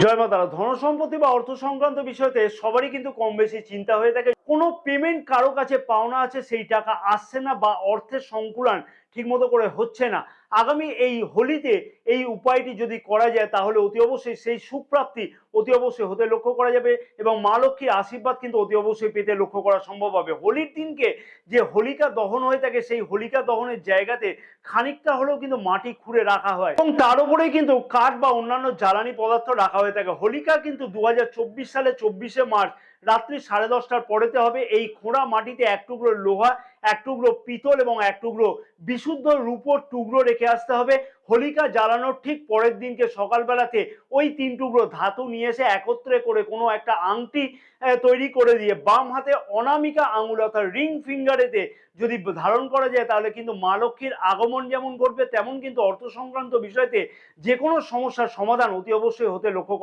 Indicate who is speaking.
Speaker 1: জয় মা তারা। ধন সম্পত্তি বা অর্থ সংক্রান্ত বিষয়তে সবারই কিন্তু কম বেশি চিন্তা হয়ে থাকে। কোনো পেমেন্ট কারো কাছে পাওনা আছে, সেই টাকা আসছে না বা অর্থের সংকুলান ঠিকমতো করে হচ্ছে না। আগামী এই হোলিতে এই উপায়টি যদি করা যায় তাহলে অতি অবশ্যই সেই সুপ্রাপ্তি অতি অবশ্যই হতে লক্ষ্য করা যাবে এবং মা লক্ষ্মীর আশীর্বাদ কিন্তু অতি অবশ্যই পেতে লক্ষ্য করা সম্ভব হবে। হোলির দিনকে যে হোলিকা দহন হয়ে থাকে সেই হোলিকা দহনের জায়গাতে খানিকটা হলেও কিন্তু মাটি খুঁড়ে রাখা হয় এবং তার উপরেই কিন্তু কাঠ বা অন্যান্য জ্বালানি পদার্থ রাখা হয়ে থাকে। হোলিকা কিন্তু 2024 সালে 24শে মার্চ রাত্রি 10:30টার পরেতে হবে। এই খোঁড়া মাটিতে এক টুকরো লোহা, এক টুকরো পিতল এবং এক টুকরো বিশুদ্ধ রূপোর টুকরো রেখে আসতে হবে। হোলিকা জ্বালানোর ঠিক পরের দিনকে সকালবেলাতে ওই 3 টুকরো ধাতু নিয়ে এসে একত্রে করে কোনো একটা আংটি তৈরি করে দিয়ে বাম হাতে অনামিকা আঙুল অর্থাৎ রিং ফিঙ্গারেতে যদি ধারণ করা যায় তাহলে কিন্তু মা লক্ষ্মীর আগমন যেমন ঘটবে তেমন কিন্তু অর্থ সংক্রান্ত বিষয়তে যে কোনো সমস্যার সমাধান অতি অবশ্যই হতে লক্ষ্য